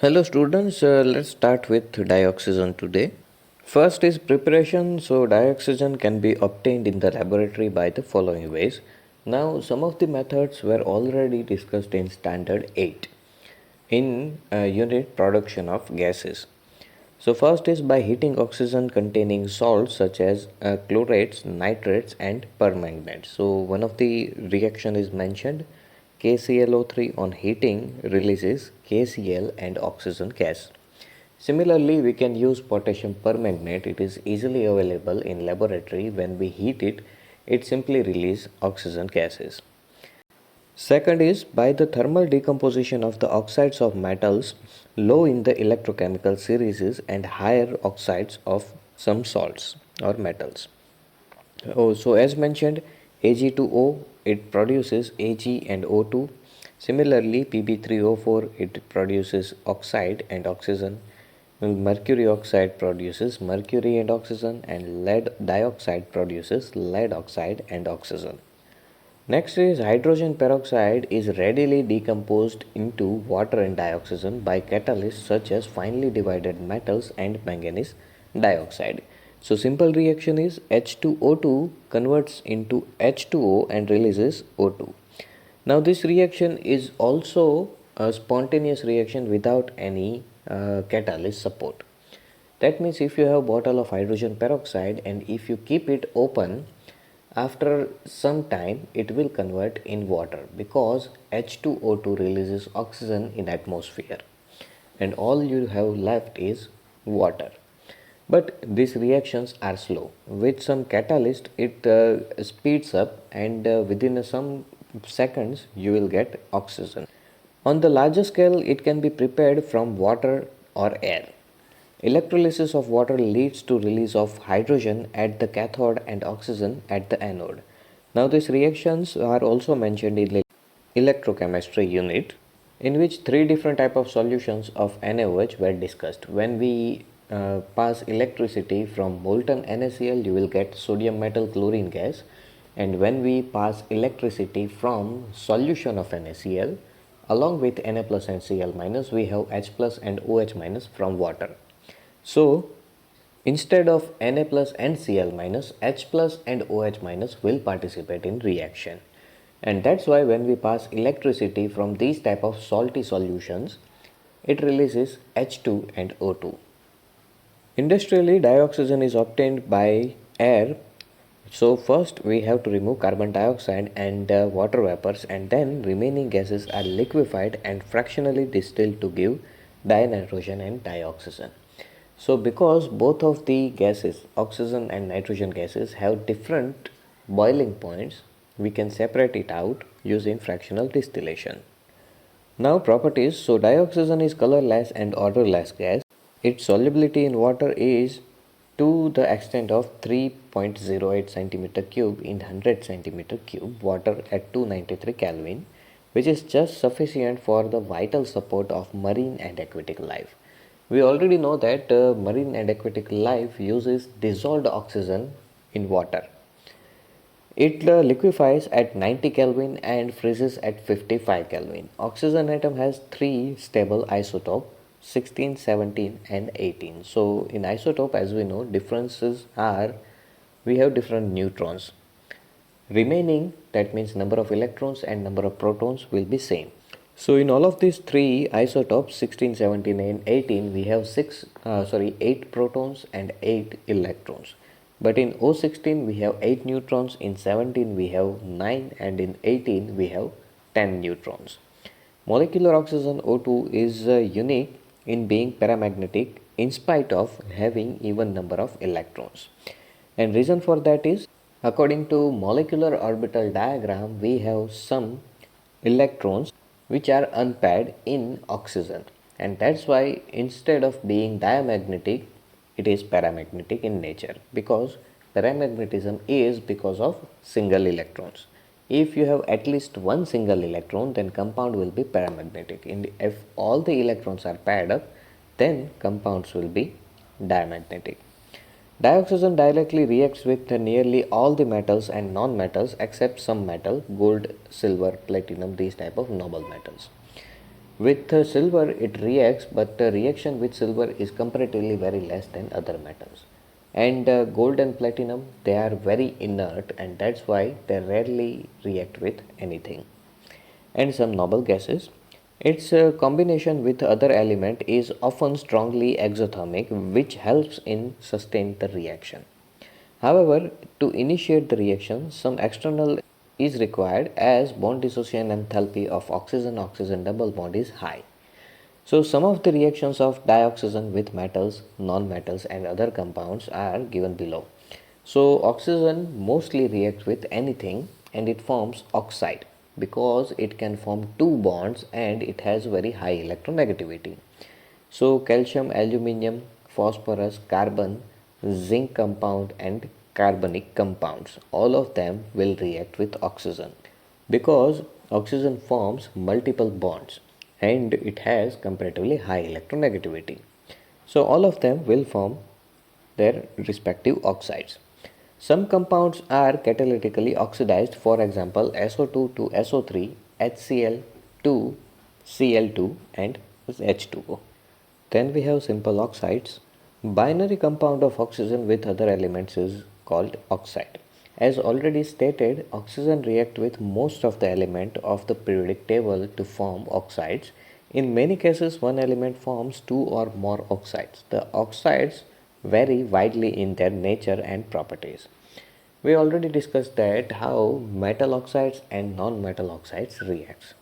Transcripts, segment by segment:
Hello students, let's start with dioxygen today. First is preparation. So dioxygen can be obtained in the laboratory by the following ways. Now some of the methods were already discussed in standard 8 in unit production of gases. So first is by heating oxygen containing salts such as chlorates, nitrates and permanganates. So one of the reaction is mentioned. KClO3 on heating releases KCl and oxygen gas. Similarly, we can use potassium permanganate. It is easily available in laboratory. When we heat it, it simply releases oxygen gases. Second is by the thermal decomposition of the oxides of metals low in the electrochemical series and higher oxides of some salts or metals. So as mentioned, Ag2O it produces Ag and O2. Similarly, Pb3O4 it produces oxide and oxygen. Mercury oxide produces mercury and oxygen, and lead dioxide produces lead oxide and oxygen. Next is hydrogen peroxide is readily decomposed into water and dioxygen by catalysts such as finely divided metals and manganese dioxide. So simple reaction is H2O2 converts into H2O and releases O2. Now this reaction is also a spontaneous reaction without any catalyst support. That means if you have a bottle of hydrogen peroxide and if you keep it open, after some time it will convert in water because H2O2 releases oxygen in atmosphere and all you have left is water. But these reactions are slow. With some catalyst it speeds up and within some seconds you will get oxygen. On the larger scale it can be prepared from water or air. Electrolysis of water leads to release of hydrogen at the cathode and oxygen at the anode. Now these reactions are also mentioned in the electrochemistry unit in which three different type of solutions of NaOH were discussed. When we pass electricity from molten NaCl you will get sodium metal chlorine gas, and when we pass electricity from solution of NaCl along with Na plus and Cl minus we have H plus and OH minus from water. So instead of Na plus and Cl minus, H plus and OH minus will participate in reaction, and that's why when we pass electricity from these type of salty solutions it releases H2 and O2. Industrially dioxygen is obtained by air. So first we have to remove carbon dioxide and water vapors, and then remaining gases are liquefied and fractionally distilled to give dinitrogen and dioxygen. So because both of the gases, oxygen and nitrogen gases, have different boiling points, we can separate it out using fractional distillation. Now properties. So dioxygen is colorless and odorless gas. Its solubility in water is to the extent of 3.08 centimeter cube in 100 centimeter cube water at 293 Kelvin, which is just sufficient for the vital support of marine and aquatic life. We already know that marine and aquatic life uses dissolved oxygen in water. It liquefies at 90 Kelvin and freezes at 55 Kelvin. Oxygen atom has three stable isotopes 16, 17 and 18. So in isotope, as we know, differences are we have different neutrons. Remaining, that means number of electrons and number of protons will be same. So in all of these three isotopes 16, 17 and 18 we have 8 protons and 8 electrons. But in O16 we have 8 neutrons, in 17 we have 9 and in 18 we have 10 neutrons. Molecular oxygen O2 is unique in being paramagnetic in spite of having even number of electrons. And reason for that is according to molecular orbital diagram we have some electrons which are unpaired in oxygen, and that's why instead of being diamagnetic it is paramagnetic in nature, because paramagnetism is because of single electrons. If you have at least one single electron then compound will be paramagnetic, and if all the electrons are paired up then compounds will be diamagnetic. Dioxygen directly reacts with nearly all the metals and non-metals except some metal, gold, silver, platinum, these type of noble metals. With silver it reacts, but the reaction with silver is comparatively very less than other metals. And gold and platinum, they are very inert, and that's why they rarely react with anything. And some noble gases, its combination with other element is often strongly exothermic, which helps in sustain the reaction. However, to initiate the reaction, some external is required as bond dissociation enthalpy of oxygen-oxygen double bond is high. So some of the reactions of dioxygen with metals, non-metals and other compounds are given below. So oxygen mostly reacts with anything and it forms oxide because it can form two bonds and it has very high electronegativity. So calcium, aluminium, phosphorus, carbon, zinc compound and carbonic compounds, all of them will react with oxygen because oxygen forms multiple bonds and it has comparatively high electronegativity. So all of them will form their respective oxides. Some compounds are catalytically oxidized, for example SO2 to SO3, HCl to Cl2 and H2O. Then we have simple oxides. Binary compound of oxygen with other elements is called oxide. As already stated, oxygen react with most of the element of the periodic table to form oxides. In many cases, one element forms two or more oxides. The oxides vary widely in their nature and properties. We already discussed that how metal oxides and non-metal oxides react.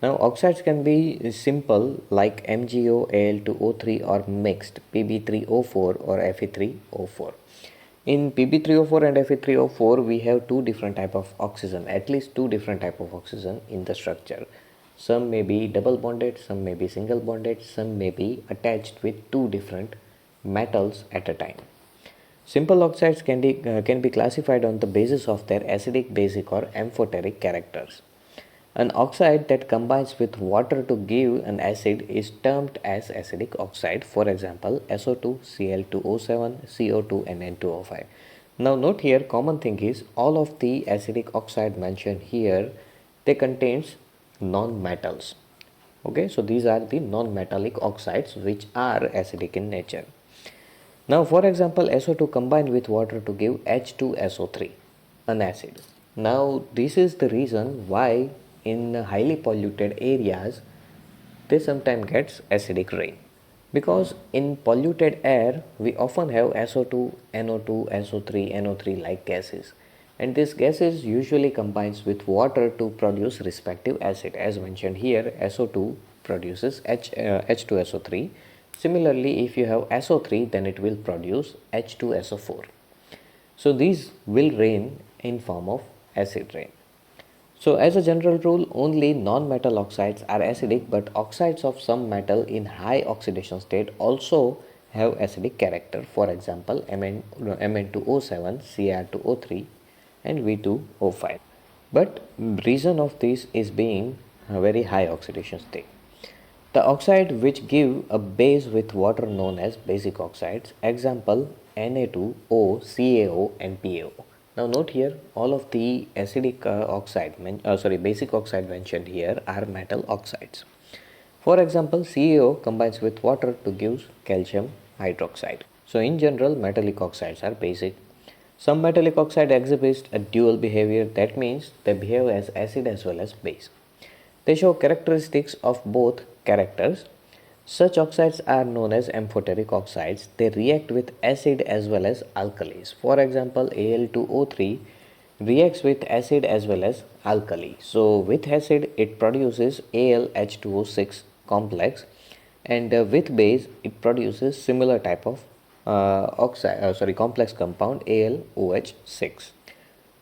Now oxides can be simple like MgO, Al2O3 or mixed Pb3O4 or Fe3O4. In Pb3O4 and Fe3O4 we have two different type of oxygen, at least two different type of oxygen in the structure. Some may be double bonded, some may be single bonded, some may be attached with two different metals at a time. Simple oxides can be classified on the basis of their acidic, basic or amphoteric characters. An oxide that combines with water to give an acid is termed as acidic oxide. For example, SO2, Cl2O7, CO2 and N2O5. Now note here, common thing is all of the acidic oxide mentioned here, they contains non-metals. Okay, so these are the non-metallic oxides which are acidic in nature. Now for example, SO2 combined with water to give H2SO3, an acid. Now this is the reason why in highly polluted areas they sometimes gets acidic rain, because in polluted air we often have SO2, NO2, SO3, NO3 like gases, and these gases usually combines with water to produce respective acid. As mentioned here, SO2 produces H2SO3. Similarly, if you have SO3, then it will produce H2SO4. So these will rain in form of acid rain. So as a general rule, only non-metal oxides are acidic, but oxides of some metal in high oxidation state also have acidic character. For example, Mn2O7, Cr2O3 and V2O5. But reason of this is being a very high oxidation state. The oxide which give a base with water known as basic oxides, example Na2O, CaO and PaO. Now note here, all of the acidic basic oxide mentioned here are metal oxides. For example, CaO combines with water to give calcium hydroxide. So in general, metallic oxides are basic. Some metallic oxide exhibit a dual behavior, that means they behave as acid as well as base. They show characteristics of both characters. Such oxides are known as amphoteric oxides. They react with acid as well as alkalis. For example, Al2O3 reacts with acid as well as alkali. So with acid it produces AlH2O6 complex, and with base it produces similar type of complex compound AlOH6.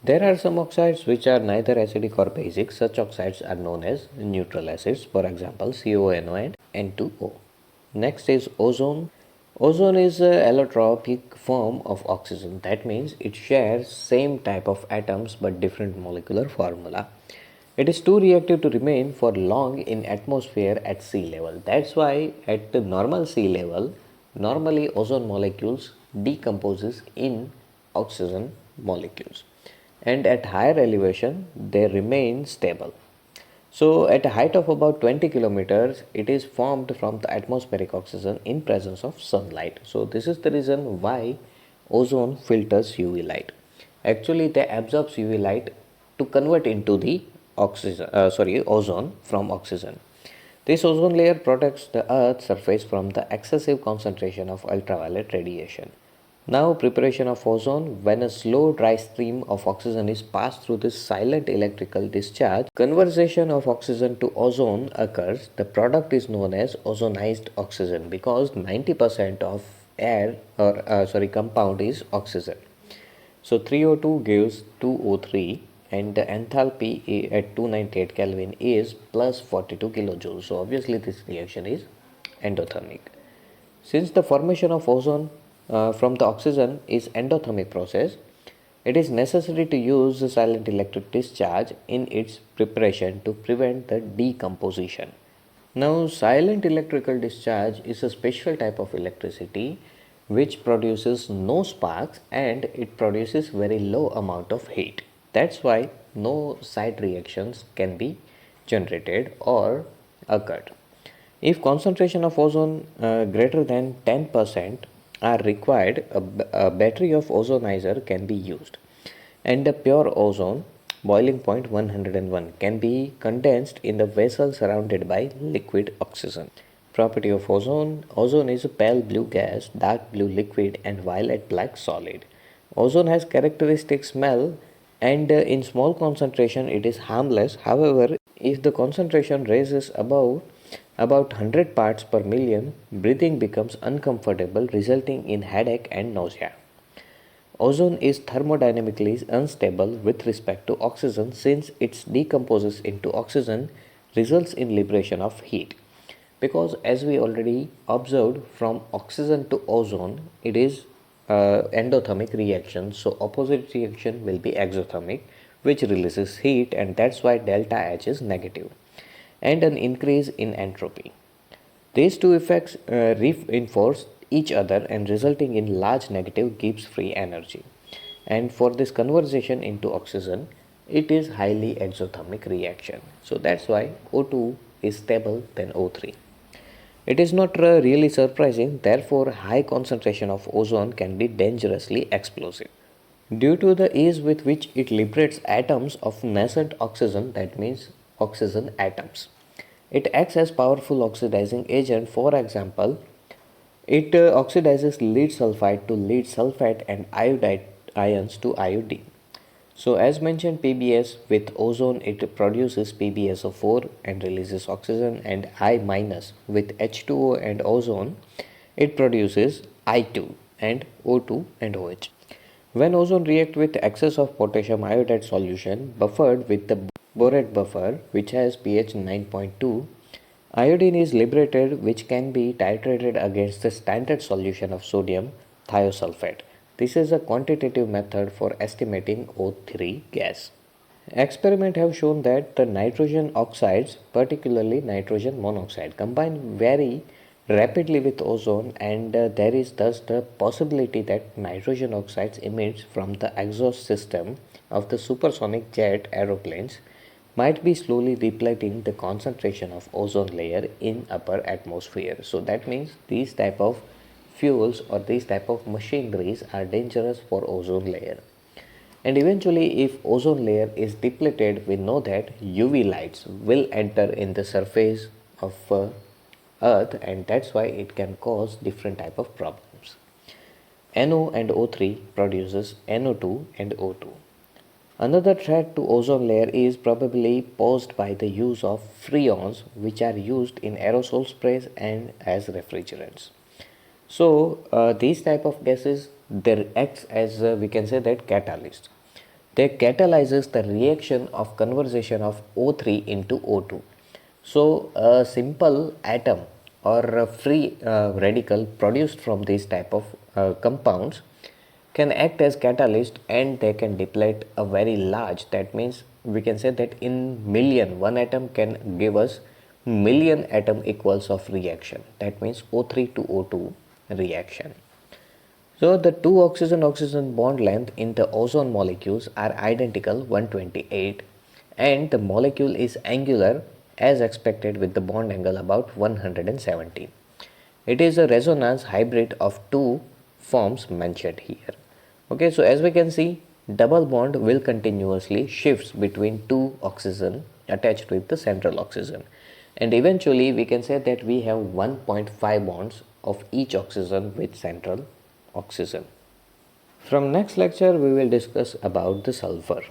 There are some oxides which are neither acidic or basic. Such oxides are known as neutral acids, for example CONO and N2O. Next is ozone. Ozone is an allotropic form of oxygen. That means it shares same type of atoms but different molecular formula. It is too reactive to remain for long in atmosphere at sea level. That's why at the normal sea level, normally ozone molecules decomposes in oxygen molecules, and at higher elevation they remain stable. So at a height of about 20 kilometers, it is formed from the atmospheric oxygen in presence of sunlight. So this is the reason why ozone filters UV light. Actually, they absorbs UV light to convert into the ozone from oxygen. This ozone layer protects the Earth's surface from the excessive concentration of ultraviolet radiation. Now, preparation of ozone. When a slow dry stream of oxygen is passed through this silent electrical discharge, conversion of oxygen to ozone occurs. The product is known as ozonized oxygen because 90% of air compound is oxygen. So 3O2 gives 2O3 and the enthalpy at 298 Kelvin is plus 42 kilojoules. So obviously this reaction is endothermic. Since the formation of ozone from the oxygen is endothermic process, it is necessary to use the silent electric discharge in its preparation to prevent the decomposition. Now, silent electrical discharge is a special type of electricity which produces no sparks and it produces very low amount of heat. That's why no side reactions can be generated or occurred. If concentration of ozone greater than 10% are required, a battery of ozonizer can be used. And the pure ozone, boiling point 101, can be condensed in the vessel surrounded by liquid oxygen. Property of ozone. Ozone is a pale blue gas, dark blue liquid and violet black solid. Ozone has characteristic smell and in small concentration it is harmless. However, if the concentration rises above about 100 parts per million, breathing becomes uncomfortable, resulting in headache and nausea. Ozone is thermodynamically unstable with respect to oxygen since it decomposes into oxygen results in liberation of heat. Because as we already observed from oxygen to ozone, it is endothermic reaction. So opposite reaction will be exothermic which releases heat and that's why delta H is negative and an increase in entropy. These two effects reinforce each other and resulting in large negative Gibbs free energy. And for this conversion into oxygen, it is highly exothermic reaction. So that's why O2 is stable than O3. It is not really surprising, therefore high concentration of ozone can be dangerously explosive. Due to the ease with which it liberates atoms of nascent oxygen, that means oxygen atoms. It acts as powerful oxidizing agent. For example, it oxidizes lead sulfide to lead sulfate and iodide ions to iodine. So as mentioned, PbS with ozone it produces PbSO4 and releases oxygen, and I minus with H2O and ozone it produces I2 and O2 and OH. When ozone reacts with excess of potassium iodide solution buffered with the borate buffer which has pH 9.2, iodine is liberated which can be titrated against the standard solution of sodium thiosulfate. This is a quantitative method for estimating O3 gas. Experiments have shown that the nitrogen oxides, particularly nitrogen monoxide, combine very rapidly with ozone and there is thus the possibility that nitrogen oxides emits from the exhaust system of the supersonic jet aeroplanes might be slowly depleting the concentration of ozone layer in upper atmosphere. So that means these type of fuels or these type of machineries are dangerous for ozone layer. And eventually if ozone layer is depleted, we know that UV lights will enter in the surface of earth and that's why it can cause different type of problems. NO and O3 produces NO2 and O2. Another threat to ozone layer is probably posed by the use of freons which are used in aerosol sprays and as refrigerants. So these type of gases they acts as we can say that catalyst. They catalyzes the reaction of conversion of O3 into O2. So a simple atom or a free radical produced from these type of compounds can act as catalyst and they can deplete a very large, that means we can say that in million one atom can give us million atom equals of reaction, that means O3 to O2 reaction. So the two oxygen-oxygen bond length in the ozone molecules are identical 128 and the molecule is angular as expected with the bond angle about 117. It is a resonance hybrid of two forms mentioned here. Okay, so as we can see, double bond will continuously shifts between two oxygen attached with the central oxygen, and eventually we can say that we have 1.5 bonds of each oxygen with central oxygen. From next lecture we will discuss about the sulfur.